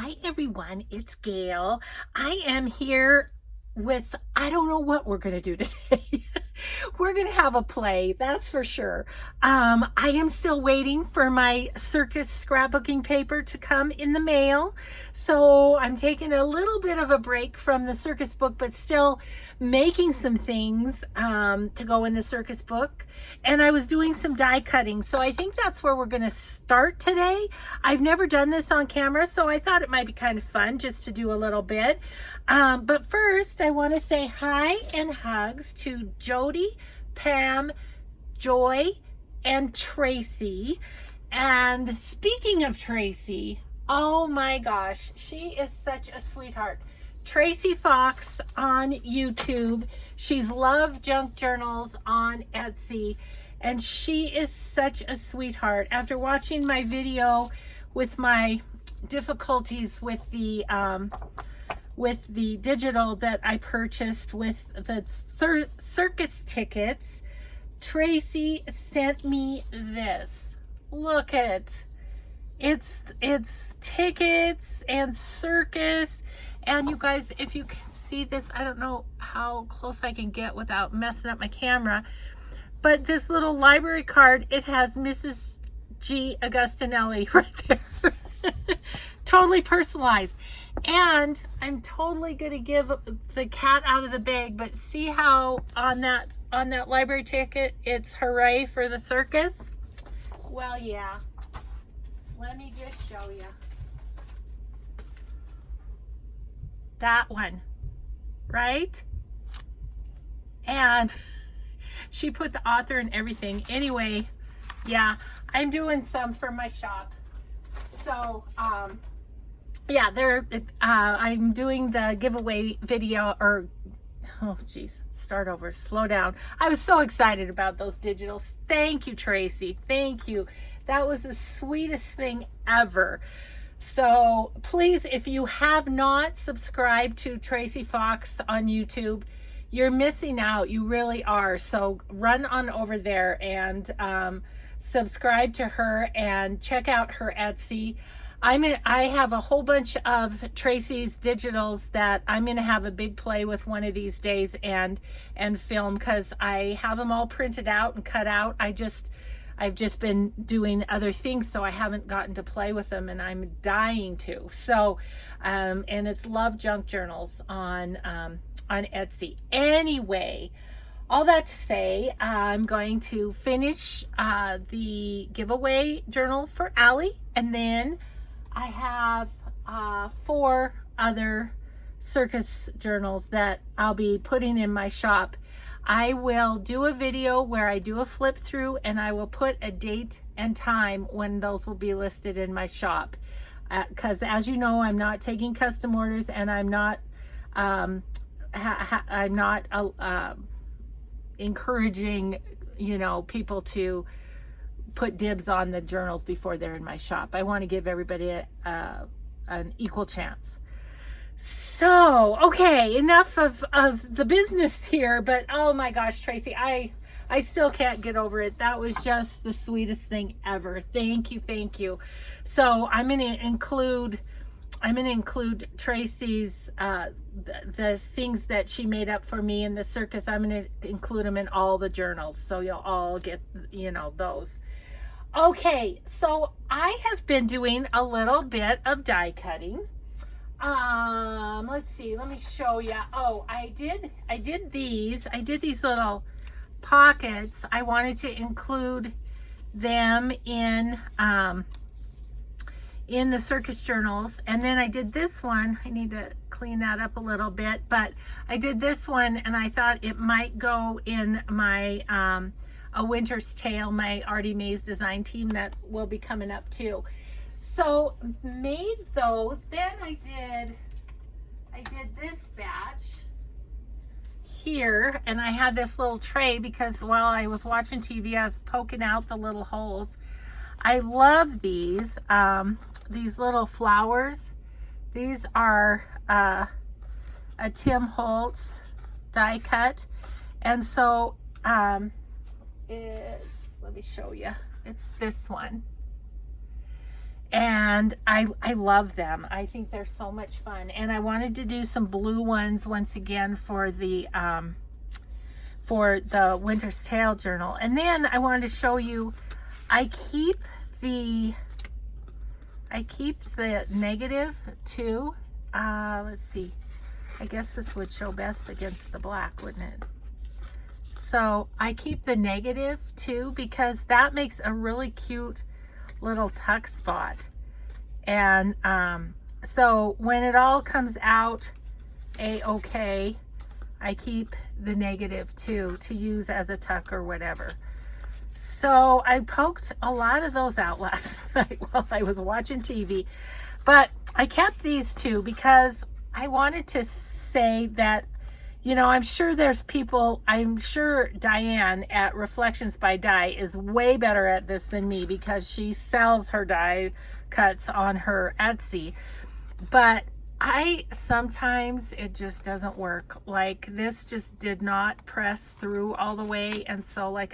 Hi everyone, it's Gail. I am here with, I don't know what we're going to do today. We're going to have a play, that's for sure. I am still waiting for my Circus scrapbooking paper to come in the mail. So I'm taking a little bit of a break from the Circus book, but still making some things to go in the Circus book. And I was doing some die cutting. So I think that's where we're going to start today. I've never done this on camera, so I thought it might be kind of fun just to do a little bit. But first, I want to say hi and hugs to Jody, Pam, Joy, and Tracy. And speaking of Tracy, oh my gosh, she is such a sweetheart. Tracie Fox on YouTube. She's Love Junk Journals on Etsy. And she is such a sweetheart. After watching my video with my difficulties with the digital that I purchased with the circus tickets, Tracy sent me this. Look at it's tickets and circus. And you guys, if you can see this, I don't know how close I can get without messing up my camera, but this little library card, it has Mrs. G. Augustinelli right there. Totally personalized. And I'm totally gonna give the cat out of the bag, but see how on that library ticket it's hooray for the circus? Well, yeah, let me just show you that one, right? And she put the author and everything. Anyway, yeah, I'm doing some for my shop. So, yeah, I'm doing the giveaway video, or, oh geez, start over, slow down. I was so excited about those digitals. Thank you, Tracy. Thank you. That was the sweetest thing ever. So please, if you have not subscribed to Tracie Fox on YouTube, you're missing out. You really are. So run on over there and subscribe to her and check out her Etsy. I have a whole bunch of Tracy's digitals that I'm going to have a big play with one of these days and film, because I have them all printed out and cut out. I've just been doing other things, so I haven't gotten to play with them, and I'm dying to. So, and it's Love Junk Journals on Etsy. Anyway, all that to say, I'm going to finish the giveaway journal for Allie, and then I have 4 other circus journals that I'll be putting in my shop. I will do a video where I do a flip through, and I will put a date and time when those will be listed in my shop. Because as you know, I'm not taking custom orders, and I'm not encouraging, people to put dibs on the journals before they're in my shop. I want to give everybody an equal chance. So, okay, enough of the business here, but oh my gosh, Tracy, I still can't get over it. That was just the sweetest thing ever. Thank you, thank you. So I'm going to include Tracy's the things that she made up for me in the circus. I'm going to include them in all the journals, so you'll all get those. Okay, so I have been doing a little bit of die cutting. Let's see, let me show you. Oh, I did these little pockets. I wanted to include them in the circus journals. And then I did this one. I need to clean that up a little bit, but I did this one, and I thought it might go in my A Winter's Tale, my Artie Mays design team that will be coming up too. So made those. Then I did this batch here, and I had this little tray because while I was watching TV, I was poking out the little holes. I love these little flowers. These are a Tim Holtz die cut, and so let me show you. It's this one. and I love them. I think they're so much fun. And I wanted to do some blue ones once again for the Winter's Tale journal. And then I wanted to show you, I keep the negative too. Let's see. I guess this would show best against the black, wouldn't it? So I keep the negative too, because that makes a really cute little tuck spot. And so when it all comes out a-okay, I keep the negative too to use as a tuck or whatever. So I poked a lot of those out last night while I was watching TV, but I kept these two because I wanted to say that, you know, I'm sure there's people, I'm sure Diane at Reflections by Die is way better at this than me because she sells her die cuts on her Etsy. But sometimes it just doesn't work. Like this just did not press through all the way. And so like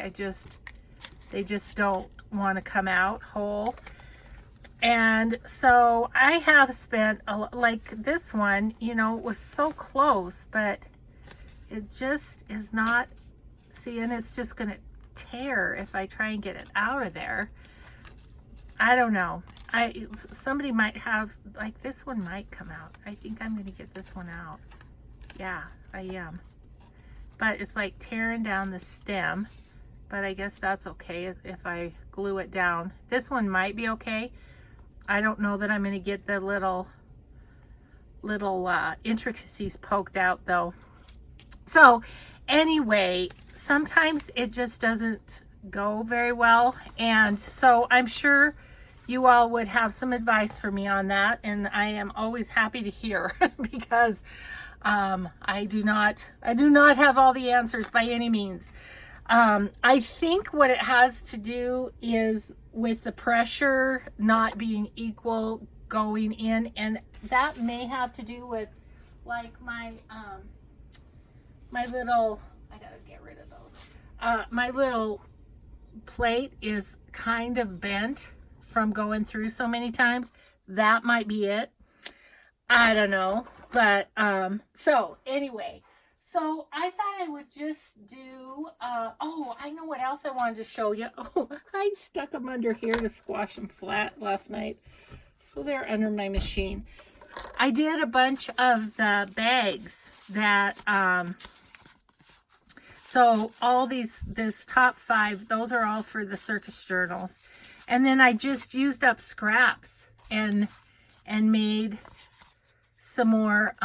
they just don't want to come out whole. And so I have spent, like this one, you know, was so close, but it just is not, see, and it's just going to tear if I try and get it out of there. I don't know. Somebody might have, like this one might come out. I think I'm going to get this one out. Yeah, I am. But it's like tearing down the stem. But I guess that's okay if I glue it down. This one might be okay. I don't know that I'm going to get the little intricacies poked out though. So anyway, sometimes it just doesn't go very well. And so I'm sure you all would have some advice for me on that. And I am always happy to hear because I do not have all the answers by any means. I think what it has to do is with the pressure not being equal going in, and that may have to do with like my little, I gotta get rid of those. My little plate is kind of bent from going through so many times. That might be it. I don't know. But so anyway, so I thought I would just do, oh, I know what else I wanted to show you. Oh, I stuck them under here to squash them flat last night. So they're under my machine. I did a bunch of the bags that, so all this top 5, those are all for the Circus journals. And then I just used up scraps and made some more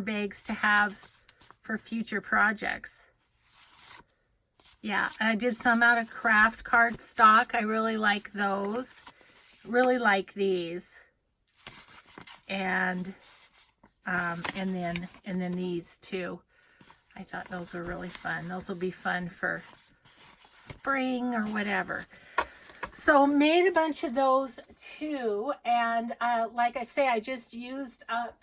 bags to have for future projects. Yeah, I did some out of craft card stock. I really like those. Really like these. And then these too. I thought those were really fun. Those will be fun for spring or whatever. So made a bunch of those too. And like I say, I just used up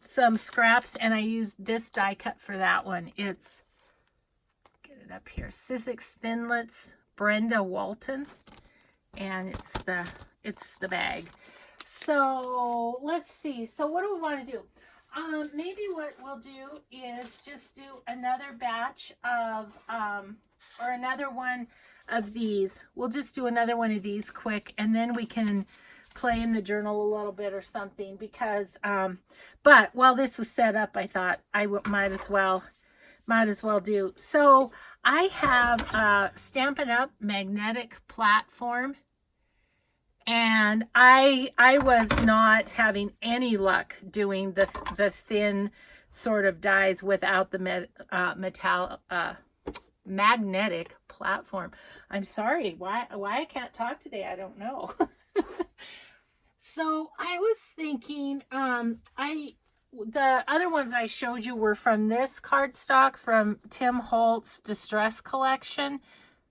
some scraps, and I used this die cut for that one. It's, get it up here, Sizzix Thinlits, Brenda Walton, and it's the bag. So let's see. So what do we want to do? Maybe what we'll do is just do another batch of, or another one of these. We'll just do another one of these quick, and then we can play in the journal a little bit or something, because but while this was set up, I thought I might as well do. So I have Stampin' Up! Magnetic platform, and I was not having any luck doing the thin sort of dies without the magnetic platform. I'm sorry, why I can't talk today, I don't know. So I was thinking, the other ones I showed you were from this cardstock from Tim Holtz Distress Collection,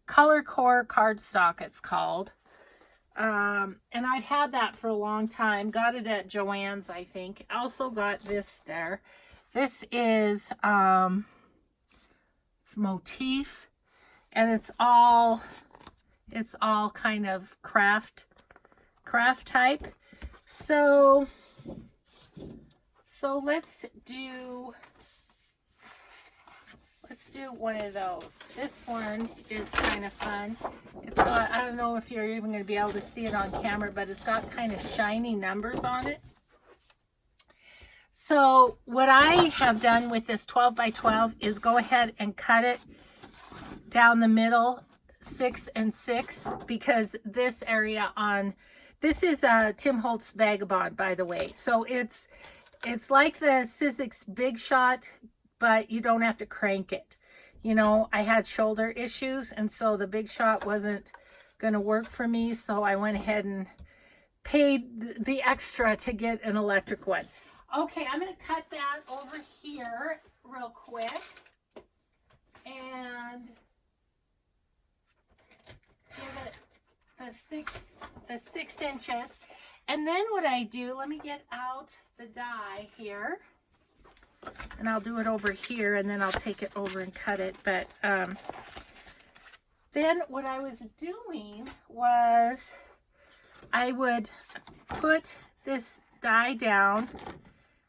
Color Core cardstock it's called. And I've had that for a long time. Got it at Joann's, I think. Also got this there. This is it's motif, and it's all It's all kind of craft type. So let's do one of those. This one is kind of fun. It's got, I don't know if you're even going to be able to see it on camera, but it's got kind of shiny numbers on it. So what I have done with this 12 by 12 is go ahead and cut it down the middle, 6 and 6, because this area on, this is Tim Holtz Vagabond, by the way. So it's like the Sizzix Big Shot, but you don't have to crank it. You know, I had shoulder issues, and so the Big Shot wasn't going to work for me, so I went ahead and paid the extra to get an electric one. Okay, I'm going to cut that over here real quick, and give it the 6 inches. And then what I do, let me get out the die here. And I'll do it over here, and then I'll take it over and cut it. But then what I was doing was I would put this die down,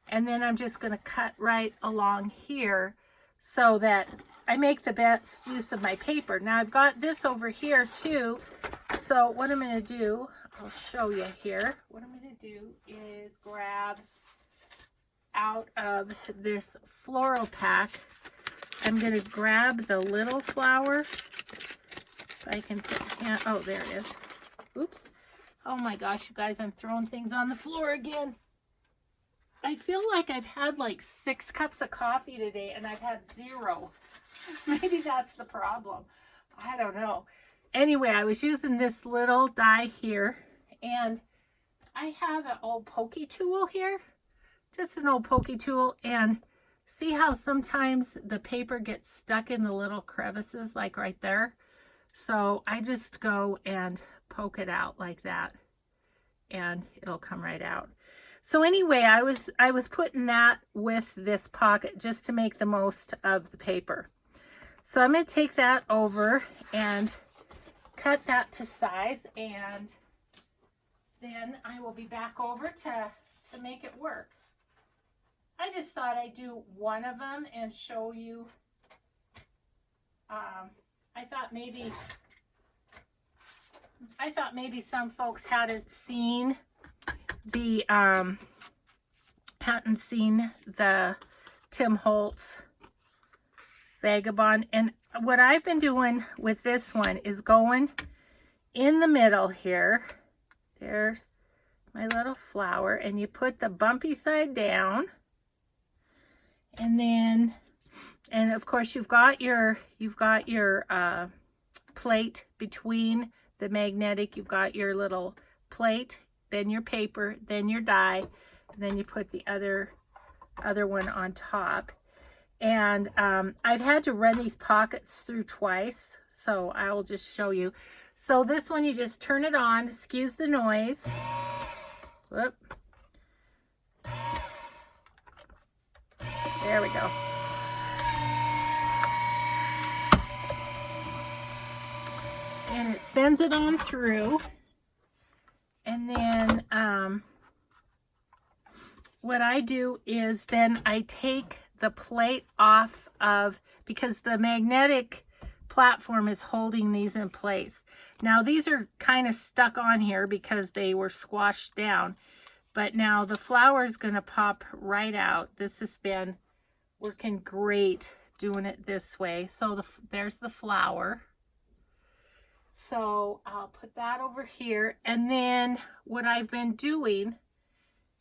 and then I'm just going to cut right along here so that I make the best use of my paper. Now I've got this over here too. So what I'm going to do, I'll show you here. What I'm going to do is grab out of this floral pack, I'm going to grab the little flower. If I can put, oh, there it is. Oops. Oh my gosh, you guys, I'm throwing things on the floor again. I feel like I've had like 6 cups of coffee today and I've had 0. Maybe that's the problem. I don't know. Anyway, I was using this little die here, and I have an old pokey tool here. Just an old pokey tool, and see how sometimes the paper gets stuck in the little crevices, like right there? So I just go and poke it out like that, and it'll come right out. So anyway, I was putting that with this pocket just to make the most of the paper. So I'm going to take that over and cut that to size, and then I will be back over to make it work. I just thought I'd do one of them and show you. I thought maybe some folks hadn't seen the Tim Holtz Vagabond. And what I've been doing with this one is going in the middle here. There's my little flower, and you put the bumpy side down. And then, and of course you've got your plate between the magnetic. You've got your little plate, then your paper, then your die, and then you put the other one on top. And I've had to run these pockets through twice, so I will just show you. So this one, you just turn it on, excuse the noise. Whoop. There we go. And it sends it on through. And then what I do is then I take the plate off of, because the magnetic platform is holding these in place. Now these are kind of stuck on here because they were squashed down, but now the flower is going to pop right out. This has been working great doing it this way. So there's the flower. So I'll put that over here. And then what I've been doing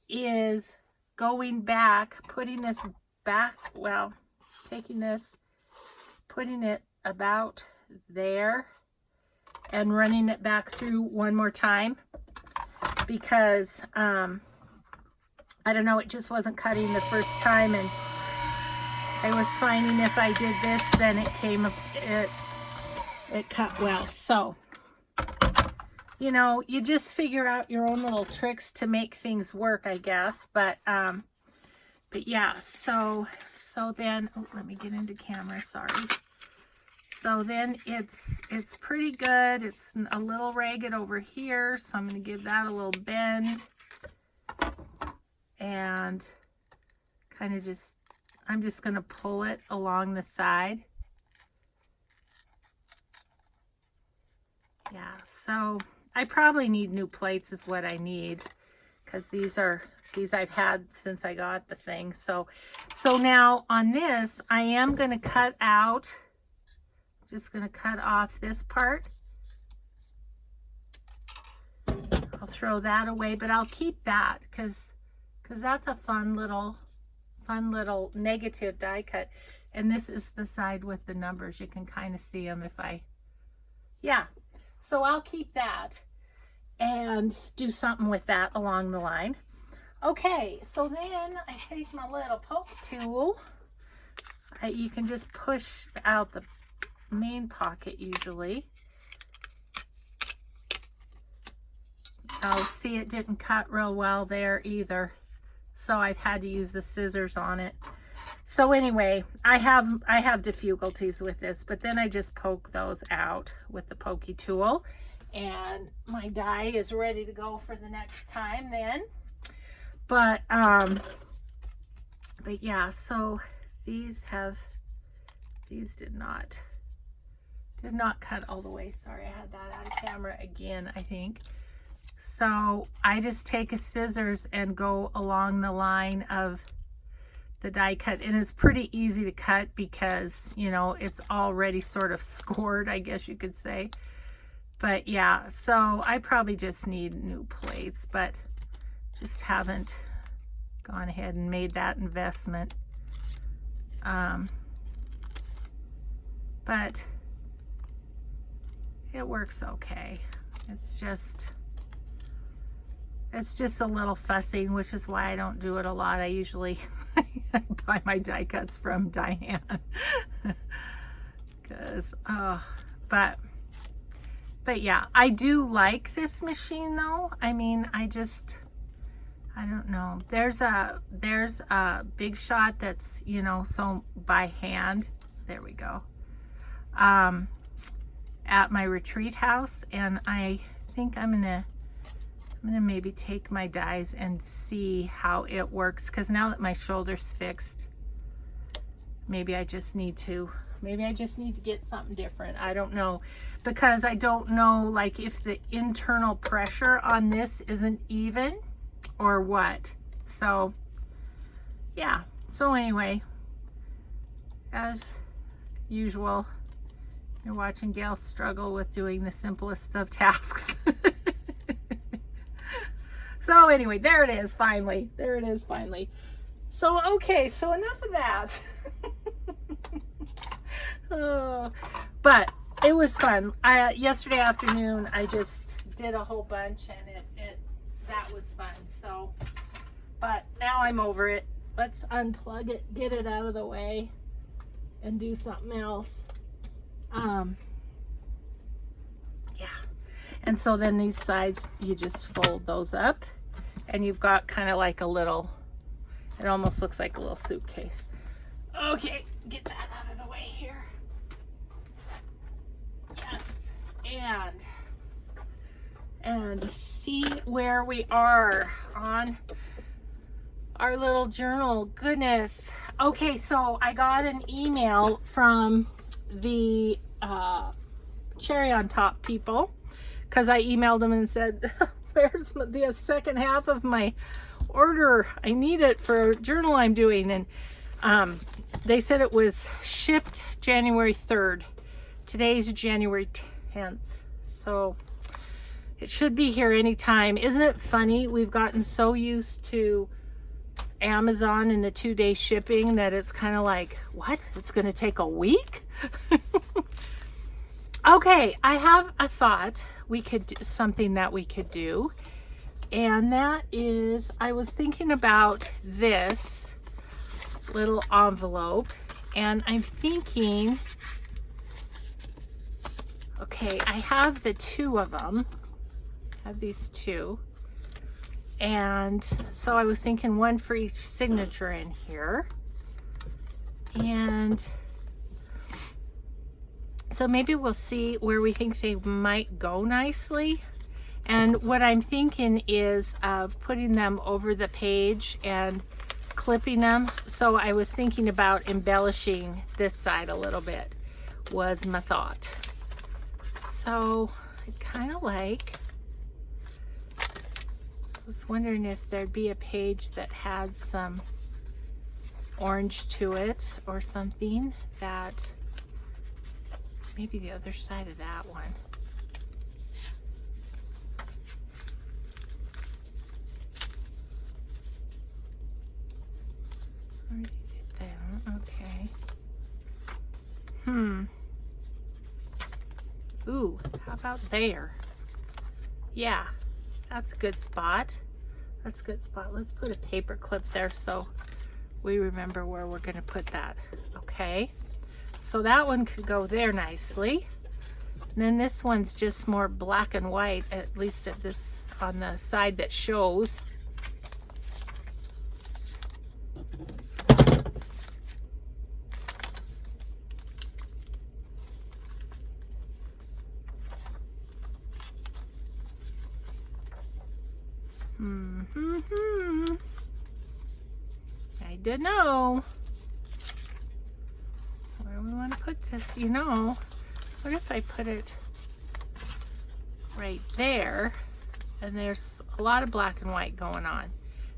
is going back, putting this back, well, taking this, putting it about there and running it back through one more time, because I don't know, it just wasn't cutting the first time, and I was finding if I did this, then it cut well. So, you know, you just figure out your own little tricks to make things work, I guess. But yeah, so then, oh, let me get into camera, sorry. So then it's pretty good. It's a little ragged over here, so I'm going to give that a little bend. And kind of I'm just going to pull it along the side. Yeah, so I probably need new plates is what I need, because these I've had since I got the thing. So now on this, I am going to cut out, just going to cut off this part. I'll throw that away, but I'll keep that because that's a fun little negative die cut. And this is the side with the numbers. You can kind of see them if yeah. So I'll keep that and do something with that along the line. Okay, so then I take my little poke tool. You can just push out the main pocket usually. Oh, see, it didn't cut real well there either. So I've had to use the scissors on it. So anyway, I have difficulties with this, but then I just poke those out with the pokey tool, and my die is ready to go for the next time then. But yeah, so these did not cut all the way. Sorry, I had that out of camera again, I think. So I just take a scissors and go along the line of the die cut, and it's pretty easy to cut because, you know, it's already sort of scored, I guess you could say. But yeah, so I probably just need new plates, but just haven't gone ahead and made that investment. But it works okay. It's just a little fussing, which is why I don't do it a lot. I usually buy my die cuts from Diane. Because, but yeah, I do like this machine though. I mean, I don't know. There's a Big Shot that's, you know, so by hand. There we go. At my retreat house, and I think I'm gonna maybe take my dies and see how it works, because now that my shoulder's fixed, maybe I just need to get something different. I don't know, because I don't know, like, if the internal pressure on this isn't even or what. So yeah, so anyway, as usual, you're watching Gail struggle with doing the simplest of tasks. So anyway, there it is finally. There it is finally. So, okay, so enough of that. Oh, but it was fun. Yesterday afternoon, I just did a whole bunch, and that was fun. So, but now I'm over it. Let's unplug it, get it out of the way, and do something else. Yeah. And so then these sides, you just fold those up, and you've got kind of like a little, it almost looks like a little suitcase. Okay, get that out of the way here. Yes, and see where we are on our little journal. Goodness. Okay, so I got an email from the cherry on top people, because I emailed them and said, where's the second half of my order? I need it for a journal I'm doing. And they said it was shipped January 3rd. Today's January 10th. So it should be here anytime. Isn't it funny? We've gotten so used to Amazon and the 2-day shipping that it's kind of like, what? It's going to take a week? Okay, I have a thought. We could do something that we could do, and that is, I was thinking about this little envelope, and I'm thinking, okay, I have the two of them. I have these two, and so I was thinking one for each signature in here. And So maybe we'll see where we think they might go nicely. And what I'm thinking is of putting them over the page and clipping them. So I was thinking about embellishing this side a little bit, was my thought. So I kind of like, I was wondering if there'd be a page that had some orange to it or something, that maybe the other side of that one. Already did that, okay. Ooh, how about there? Yeah, that's a good spot. That's a good spot. Let's put a paper clip there so we remember where we're gonna put that. Okay, so that one could go there nicely. And then this one's just more black and white, at least at this, on the side that shows. I didn't know where we want to put this, you know. What if I put it right there, and there's a lot of black and white going on,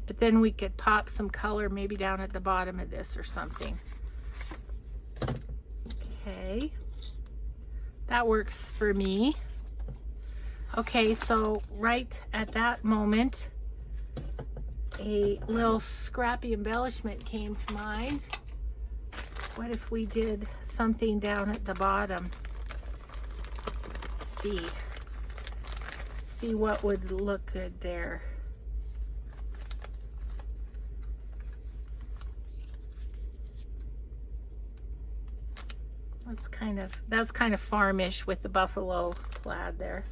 but then we could pop some color maybe down at the bottom of this or something. Okay, that works for me. Okay, so right at that moment, a little scrappy embellishment came to mind. What if we did something down at the bottom? Let's see what would look good there. That's kind of farmish with the buffalo plaid there.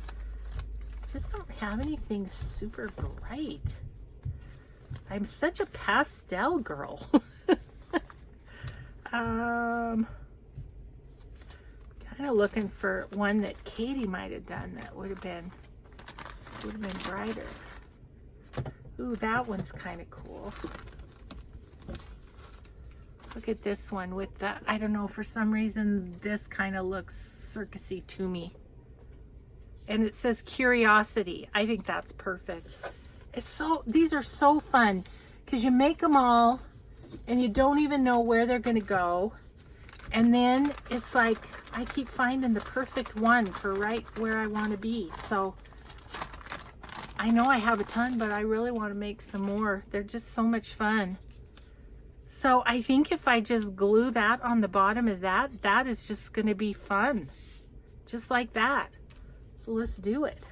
Just don't have anything super bright. I'm such a pastel girl. Kind of looking for one that Katie might have done that would have been brighter. Ooh, that one's kind of cool. Look at this one with the, I don't know, for some reason this kind of looks circusy to me. And it says curiosity. I think that's perfect. It's so, these are so fun because you make them all and you don't even know where they're going to go. And then it's like, I keep finding the perfect one for right where I want to be. So I know I have a ton, but I really want to make some more. They're just so much fun. So I think if I just glue that on the bottom of that, that is just going to be fun. Just like that. So let's do it.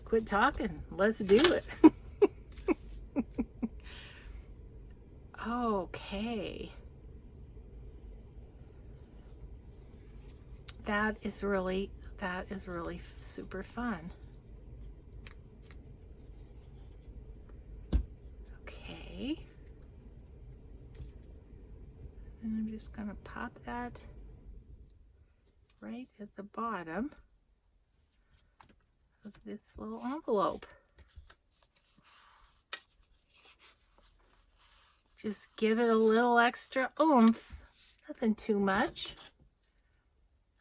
Quit talking. Let's do it. Okay. That is really super fun. Okay. And I'm just going to pop that right at the bottom of this little envelope. Just give it a little extra oomph, nothing too much.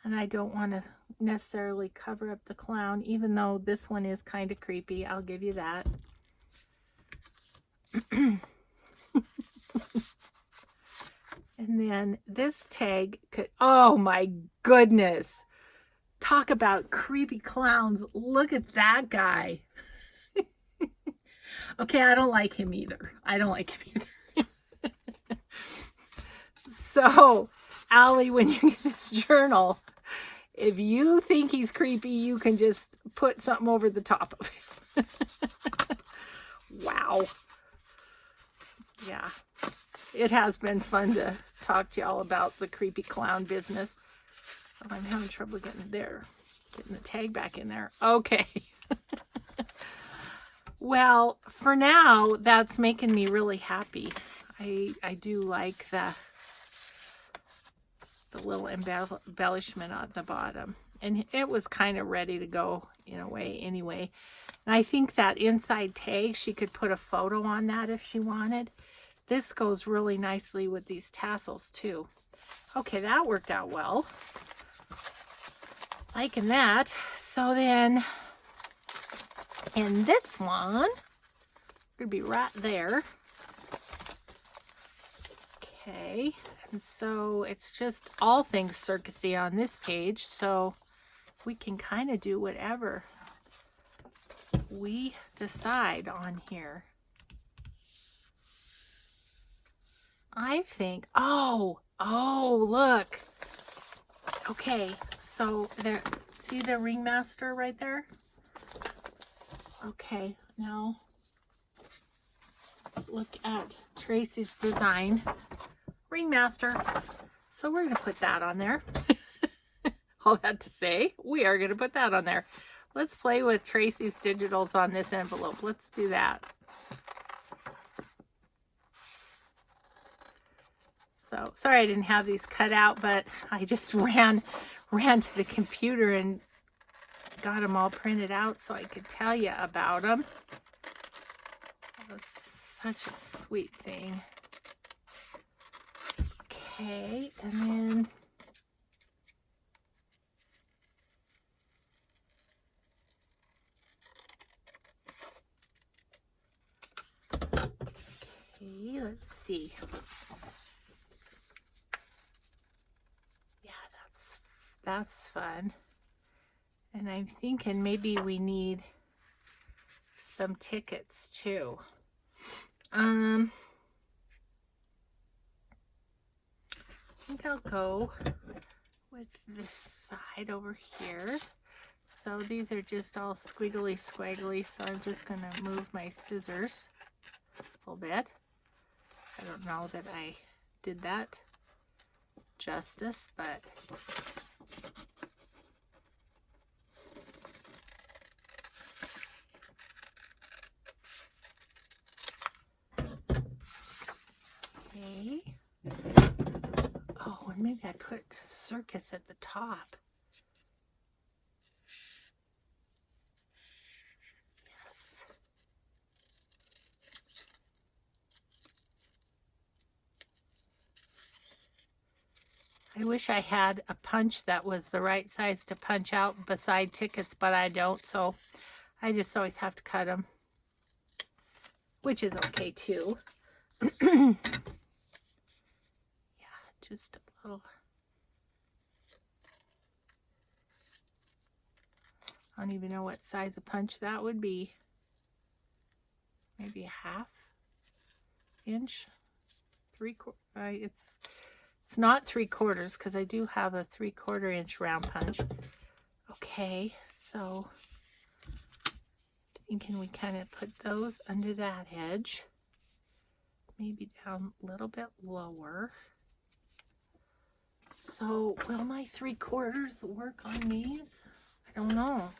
And I don't want to necessarily cover up the clown, even though this one is kind of creepy. I'll give you that. And then this tag could, oh my goodness. Talk about creepy clowns. Look at that guy. Okay, I don't like him either. I don't like him either. So, Allie, when you get this journal, if you think he's creepy, you can just put something over the top of him. Wow. Yeah. It has been fun to talk to y'all about the creepy clown business. Oh, I'm having trouble getting it there. Getting the tag back in there. Okay. Well, for now, that's making me really happy. I do like the the little embellishment on the bottom. And it was kind of ready to go in a way anyway. And I think that inside tag, she could put a photo on that if she wanted. This goes really nicely with these tassels too. Okay, that worked out well. Liking that. So then, in this one, gonna be right there. Okay, and so it's just all things circusy on this page, so we can kind of do whatever we decide on here. I think, oh, look. Okay, so there, see the ringmaster right there? Okay, now let's look at Tracy's design. Ringmaster. So we're going to put that on there. All that to say, we are going to put that on there. Let's play with Tracy's digitals on this envelope. Let's do that. So sorry I didn't have these cut out, but I just ran to the computer and got them all printed out so I could tell you about them. That was such a sweet thing. Okay, and then okay, let's see. Yeah, that's fun. And I'm thinking maybe we need some tickets too. I think I'll go with this side over here. So these are just all squiggly squaggly, so I'm just going to move my scissors a little bit. I don't know that I did that justice, but okay. Oh, and maybe I put Circus at the top. Yes. I wish I had a punch that was the right size to punch out beside tickets, but I don't, so I just always have to cut them, which is okay too. Yeah, just a little. I don't even know what size of punch that would be. Maybe a half inch, 3/4. It's not 3/4 because I do have a 3/4 inch round punch. Okay, so thinking we kind of put those under that edge, maybe down a little bit lower. So will my 3/4 work on these? I don't know.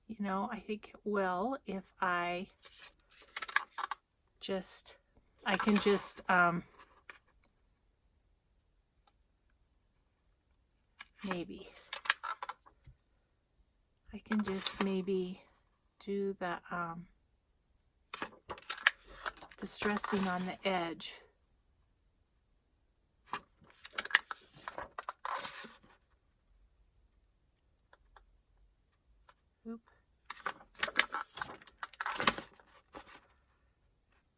You know, I think it will if I can just maybe I can just maybe do the distressing on the edge. Oop.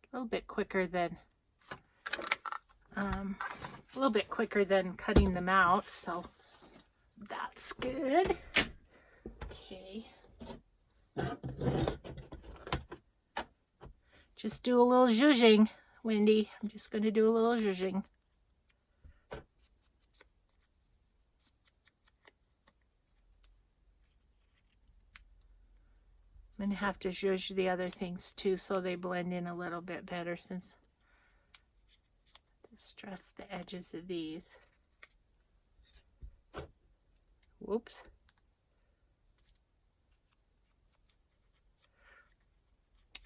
A little bit quicker than cutting them out, so that's good. Okay. Just do a little zhuzhing, Wendy. I'm just going to do a little zhuzhing. I'm going to have to zhuzh the other things too so they blend in a little bit better, since distress the edges of these. Whoops.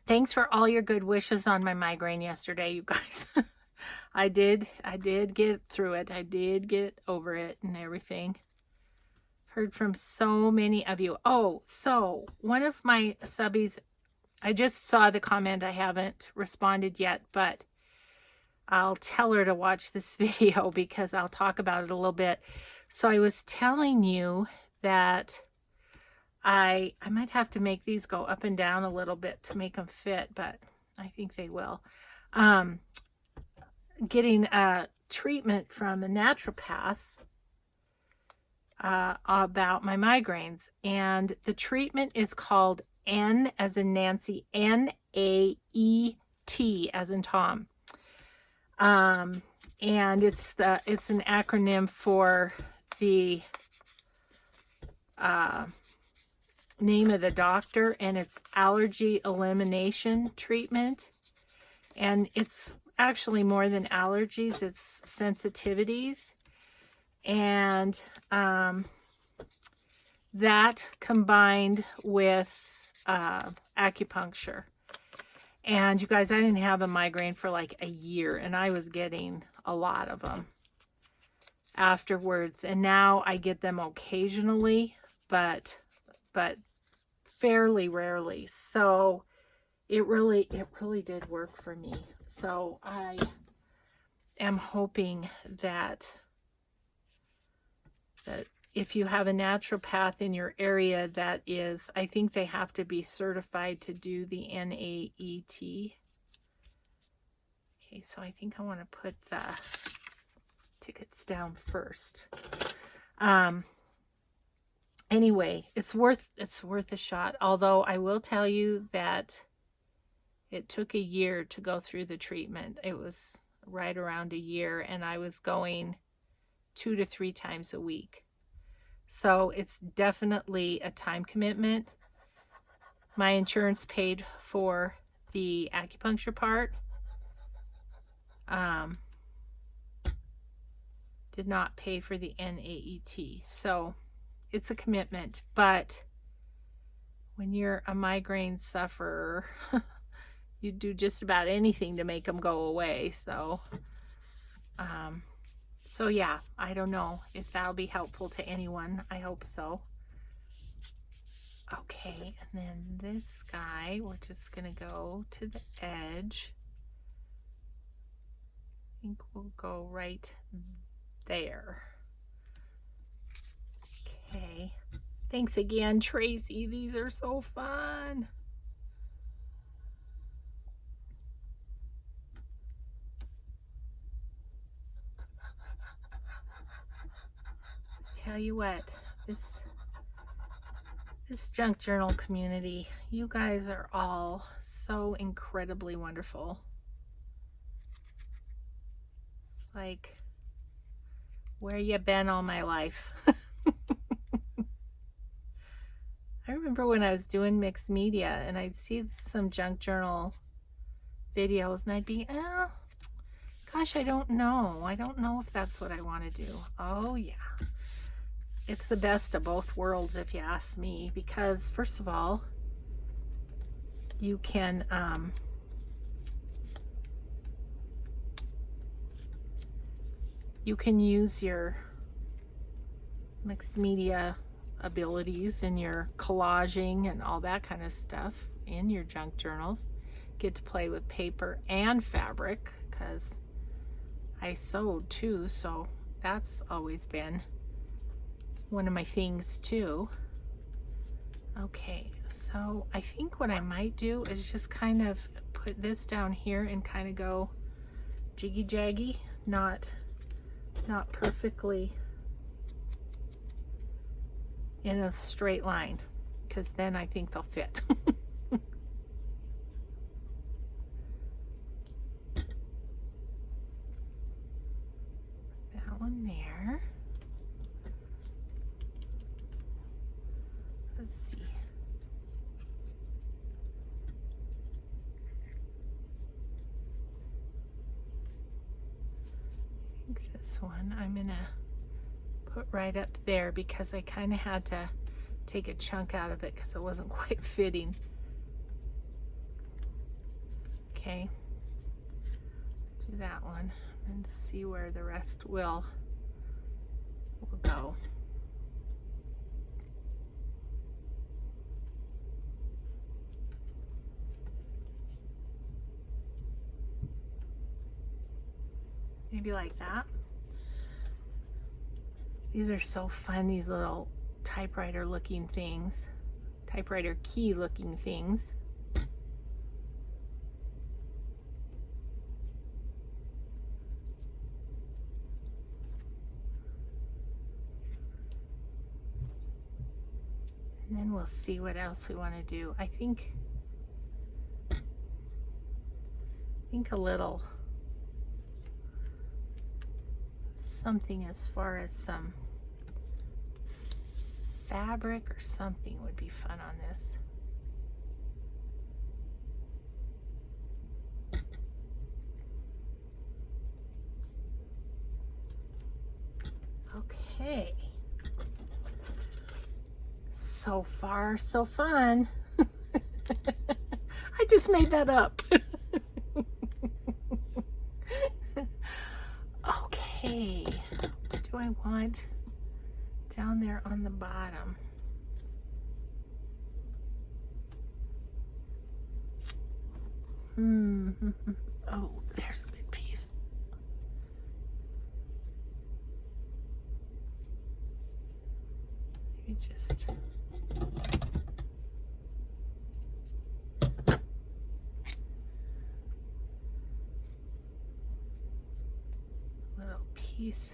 thanks for all your good wishes on my migraine yesterday, you guys. I did get through it. I did get over it and everything. Heard from so many of you. Oh, so one of my subbies, I just saw the comment. I haven't responded yet, but I'll tell her to watch this video because I'll talk about it a little bit. So I was telling you that I might have to make these go up and down a little bit to make them fit, but I think they will. Getting a treatment from a naturopath about my migraines, and the treatment is called N as in Nancy, NAET as in Tom. And it's an acronym for the name of the doctor, and it's allergy elimination treatment. And it's actually more than allergies, it's sensitivities. And that combined with acupuncture. And you guys, I didn't have a migraine for like a year, and I was getting a lot of them afterwards. And now I get them occasionally, but fairly rarely. So it really did work for me. So I am hoping that if you have a naturopath in your area that is, I think they have to be certified to do the NAET. Okay, so I think I want to put the tickets down first. Anyway, it's worth a shot. Although I will tell you that it took a year to go through the treatment. It was right around a year, and I was going 2 to 3 times a week. So it's definitely a time commitment. My insurance paid for the acupuncture part. Did not pay for the NAET. So it's a commitment. But when you're a migraine sufferer, you do just about anything to make them go away. So yeah, I don't know if that'll be helpful to anyone. I hope so. Okay, and then this guy, we're just gonna go to the edge. I think we'll go right there. Okay. Thanks again, Tracy. These are so fun. Tell you what, this junk journal community, you guys are all so incredibly wonderful. It's like, where you been all my life? I remember when I was doing mixed media and I'd see some junk journal videos and I'd be, oh, gosh, I don't know. I don't know if that's what I want to do. Oh, yeah. It's the best of both worlds, if you ask me, because first of all, you can use your mixed media abilities and your collaging and all that kind of stuff in your junk journals. Get to play with paper and fabric because I sewed too, so that's always been one of my things too. Okay, so I think what I might do is just kind of put this down here and kind of go jiggy jaggy, not perfectly in a straight line, because then I think they'll fit. That one there. Let's see. I think this one I'm gonna put right up there because I kind of had to take a chunk out of it because it wasn't quite fitting. Okay, do that one and see where the rest will go. Maybe like that. These are so fun, these little typewriter looking things, typewriter key looking things. And then we'll see what else we want to do. I think a little something as far as some fabric or something would be fun on this. Okay. So far, so fun. I just made that up. Okay, what do I want down there on the bottom? Oh, there's a good piece. Maybe just little piece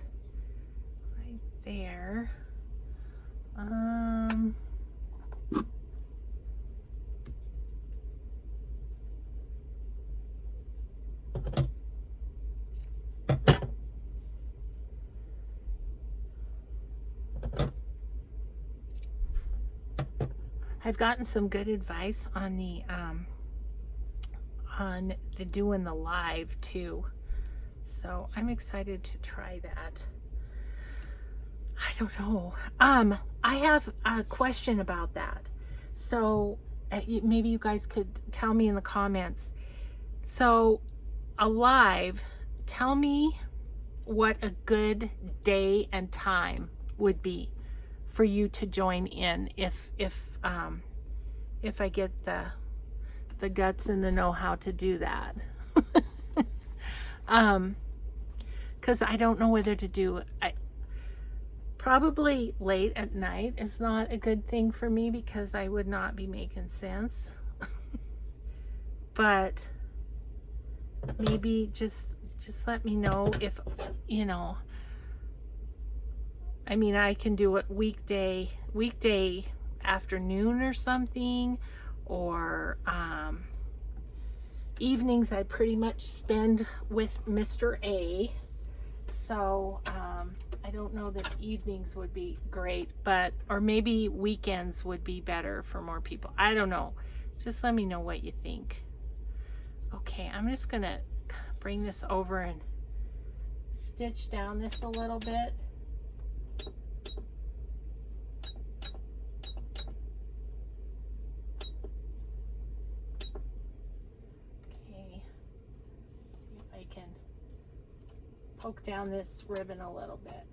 right there. I've gotten some good advice on the doing the live too, so I'm excited to try that. I don't know. I have a question about that, so maybe you guys could tell me in the comments. So a live, tell me what a good day and time would be for you to join in if I get the guts and the know-how to do that. Because I don't know whether to do probably late at night is not a good thing for me because I would not be making sense. But maybe just let me know if, you know, I mean, I can do it weekday afternoon or something, or evenings I pretty much spend with Mr. A. So I don't know that evenings would be great, but or maybe weekends would be better for more people. I don't know. Just let me know what you think. Okay, I'm just gonna bring this over and stitch down this a little bit. Poke down this ribbon a little bit.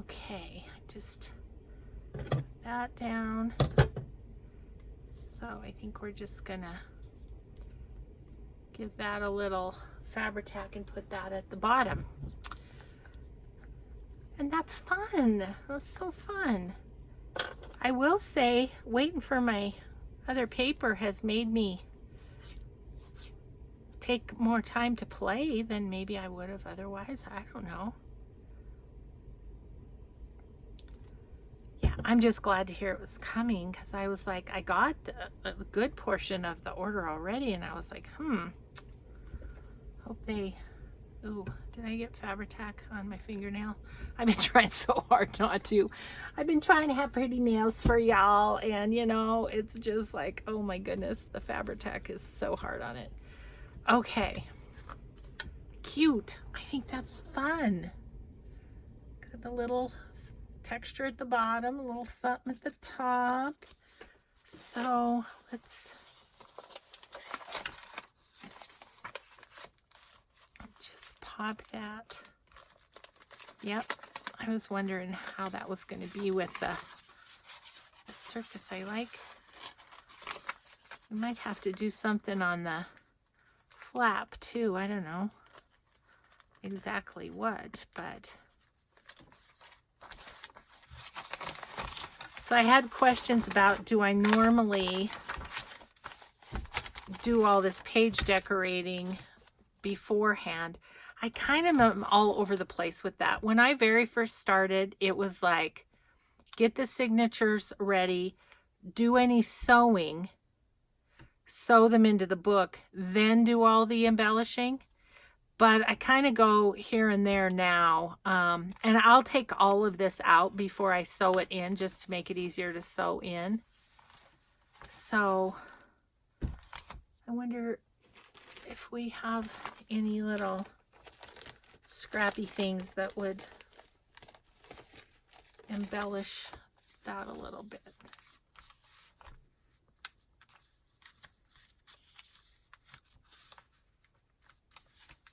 Okay, just put that down. So I think we're just gonna give that a little Fabri-Tac and put that at the bottom. And that's fun. That's so fun. I will say, waiting for my other paper has made me take more time to play than maybe I would have otherwise. I don't know. Yeah, I'm just glad to hear it was coming, because I was like, I got a good portion of the order already, and I was like, hope they Ooh, did I get Fabri-Tac on my fingernail? I've been trying so hard not to. I've been trying to have pretty nails for y'all, and you know, it's just like, oh my goodness, the Fabri-Tac is so hard on it. Okay. Cute. I think that's fun. Got the little texture at the bottom, a little something at the top. So let's just pop that. Yep, I was wondering how that was going to be with the Circus I like. We might have to do something on the flap too. I don't know exactly what, but so I had questions about, do I normally do all this page decorating beforehand? I kind of am all over the place with that. When I very first started, it was like, get the signatures ready, do any sewing, sew them into the book, then do all the embellishing. But I kind of go here and there now. And I'll take all of this out before I sew it in, just to make it easier to sew in. So I wonder if we have any little scrappy things that would embellish that a little bit.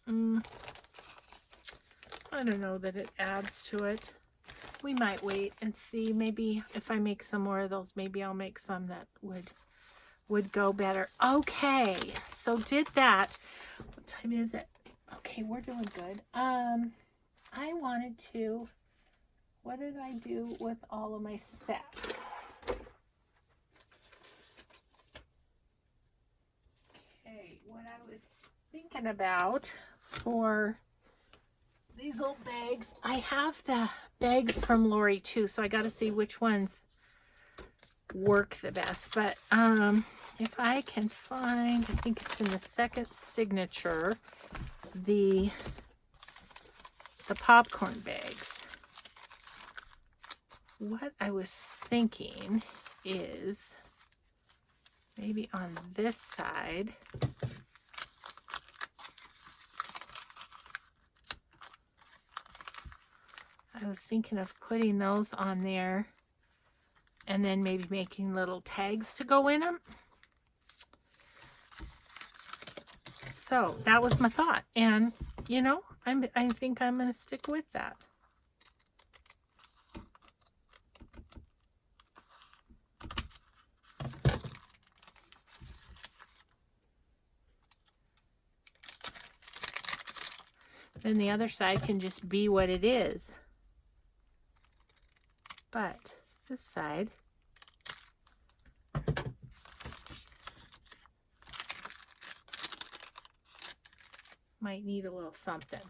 I don't know that it adds to it. We might wait and see. Maybe if I make some more of those, maybe I'll make some that would go better. Okay, so did that. What time is it? Okay, we're doing good. I wanted to, what did I do with all of my steps? Okay, what I was thinking about for these little bags, I have the bags from Lori too, so I got to see which ones work the best. But if I can find, I think it's in the second signature, the popcorn bags. What I was thinking is maybe on this side, I was thinking of putting those on there and then maybe making little tags to go in them. So that was my thought, and you know, I think I'm going to stick with that. Then the other side can just be what it is. But this side, might need a little something.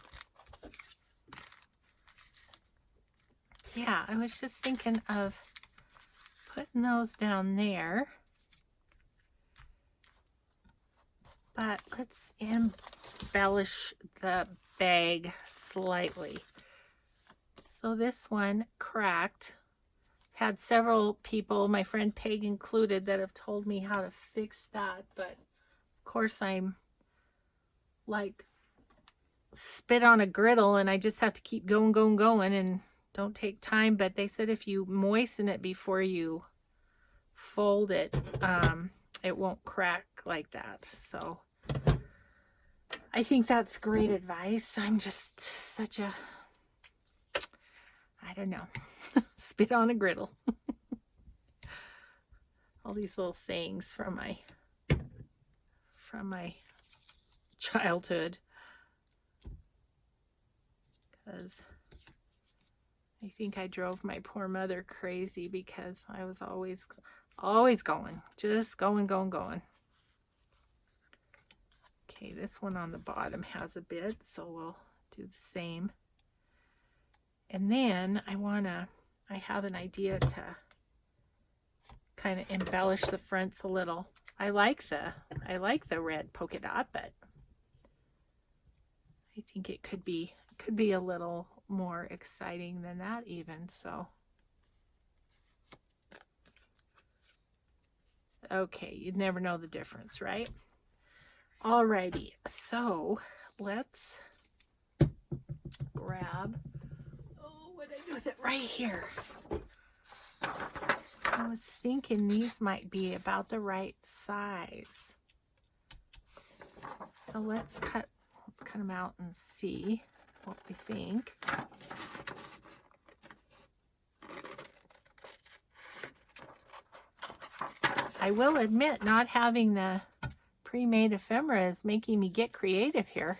Yeah, I was just thinking of putting those down there. But let's embellish the bag slightly. So this one cracked. Had several people, my friend Peg included, that have told me how to fix that, but of course I'm like spit on a griddle and I just have to keep going and don't take time. But they said if you moisten it before you fold it, it won't crack like that. So I think that's great advice. I'm just such a, I don't know, spit on a griddle. All these little sayings from my childhood, because I think I drove my poor mother crazy because I was always going, just going. Okay, this one on the bottom has a bit, so we'll do the same. And then I have an idea to kind of embellish the fronts a little. I like the red polka dot, but I think it could be a little more exciting than that even, so. Okay, you'd never know the difference, right? Alrighty, so let's grab, oh, what did I do with it? Right here. I was thinking these might be about the right size. So let's cut them out and see what we think. I will admit, not having the pre-made ephemera is making me get creative here.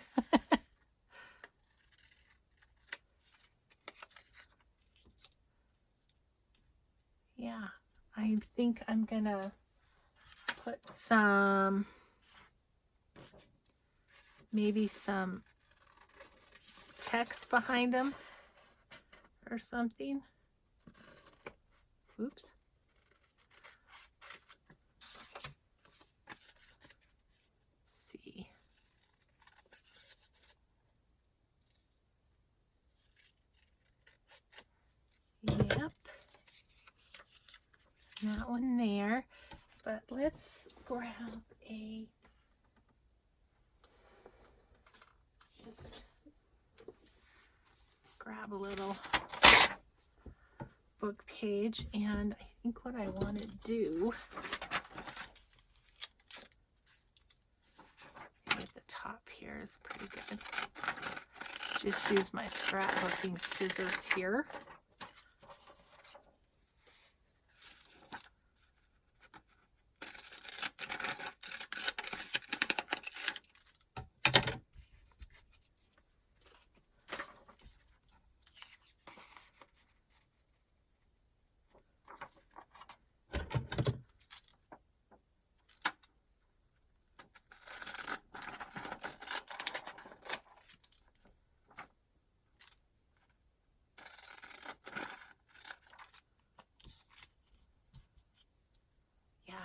Yeah, I think I'm gonna put some, maybe some text behind them or something. Oops. Let's see. Yep. That one there. But let's grab a, just grab a little book page, and I think what I want to do, at the top here is pretty good. Just use my scrapbooking scissors here.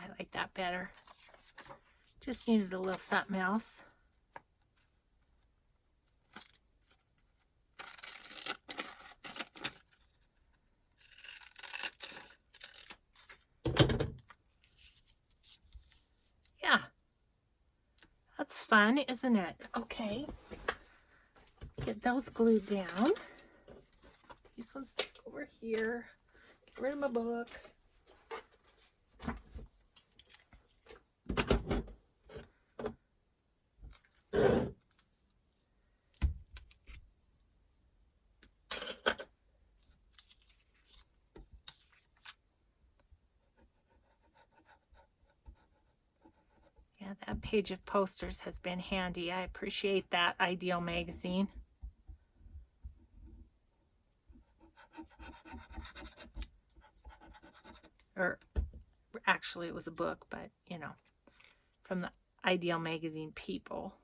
I like that better. Just needed a little something else. Yeah, that's fun, isn't it? Okay, get those glued down. These ones over here. Get rid of my book. Yeah, that page of posters has been handy. I appreciate that, Ideal Magazine. Or actually it was a book, but you know, from the Ideal Magazine people.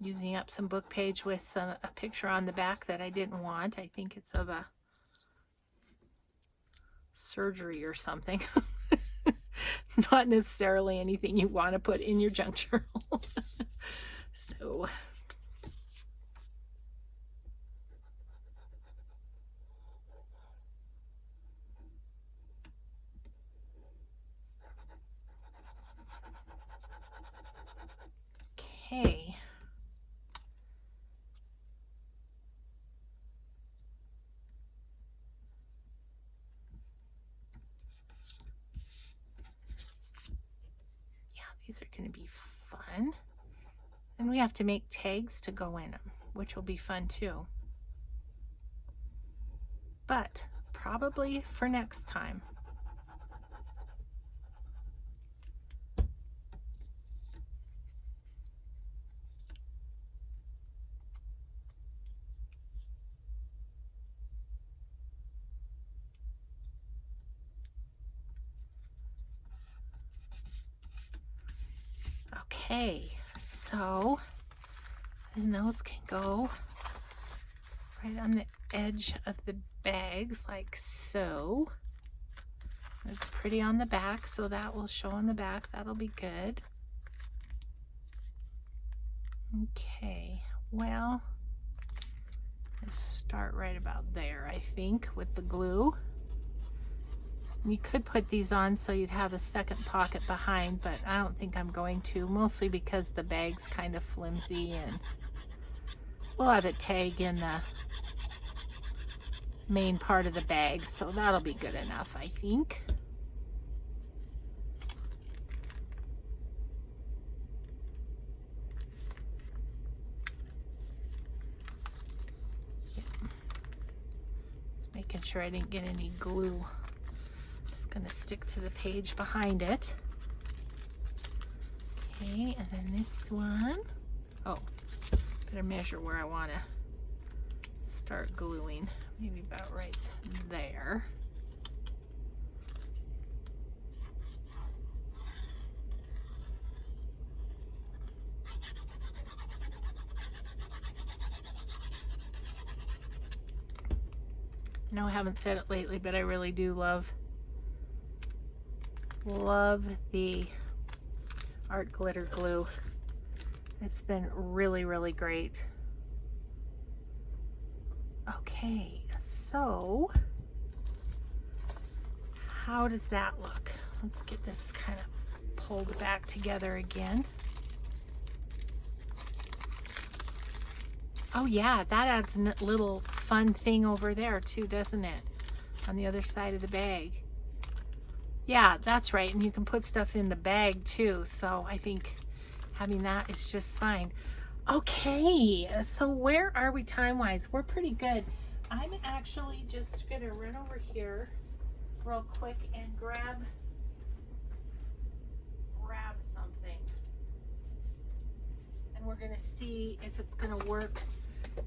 Using up some book page with a picture on the back that I didn't want. I think it's of a surgery or something. Not necessarily anything you want to put in your junk journal. So okay. These are going to be fun. And we have to make tags to go in them, which will be fun too. But probably for next time. Okay, so, and those can go right on the edge of the bags like so. It's pretty on the back, so that will show on the back. That'll be good. Okay, well, let's start right about there, I think, with the glue. You could put these on so you'd have a second pocket behind, but I don't think I'm going to, mostly because the bag's kind of flimsy, and we'll have it tag in the main part of the bag, so that'll be good enough, I think. Just making sure I didn't get any glue. Going to stick to the page behind it. Okay, and then this one. Oh, better measure where I want to start gluing. Maybe about right there. No, I haven't said it lately, but I really do love the art glitter glue. It's been really, really great. Okay, so how does that look? Let's get this kind of pulled back together again. Oh yeah, that adds a little fun thing over there too, doesn't it? On the other side of the bag. Yeah, that's right, and you can put stuff in the bag too, so I think having that is just fine. Okay, so where are we time-wise? We're pretty good. I'm actually just gonna run over here real quick and grab something. And we're gonna see if it's gonna work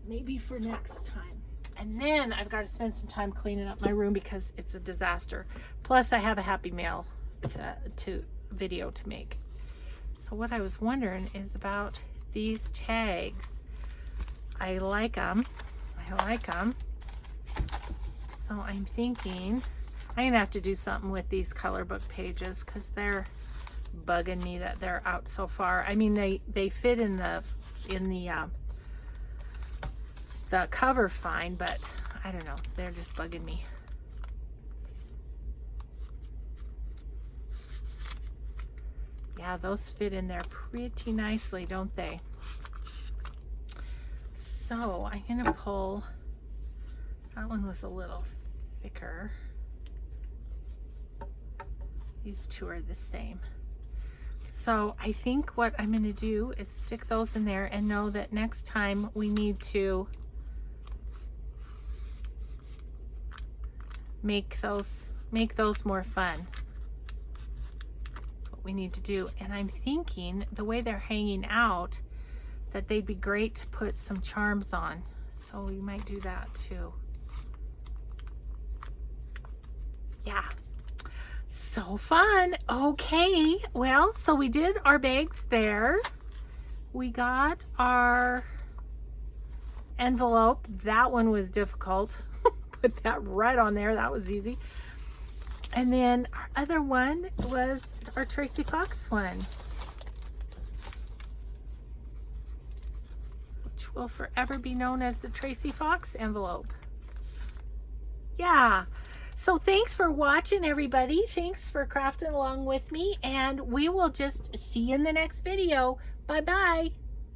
maybe for next time. And then I've got to spend some time cleaning up my room because it's a disaster. Plus I have a happy mail to video to make. So what I was wondering is about these tags. I like them. So I'm thinking I'm gonna have to do something with these color book pages because they're bugging me that they're out so far. I mean, they fit in the cover fine, but I don't know, they're just bugging me. Yeah, those fit in there pretty nicely, don't they? So I'm gonna pull, that one was a little thicker. These two are the same. So I think what I'm gonna do is stick those in there and know that next time we need to make those more fun. That's what we need to do. And I'm thinking the way they're hanging out that they'd be great to put some charms on. So we might do that too. Yeah. So fun. Okay. Well, so we did our bags there. We got our envelope. That one was difficult. Put that right on there. That was easy. And then our other one was our Tracy Fox one, which will forever be known as the Tracy Fox envelope. Yeah. So thanks for watching, everybody. Thanks for crafting along with me, and we will just see you in the next video. Bye-bye.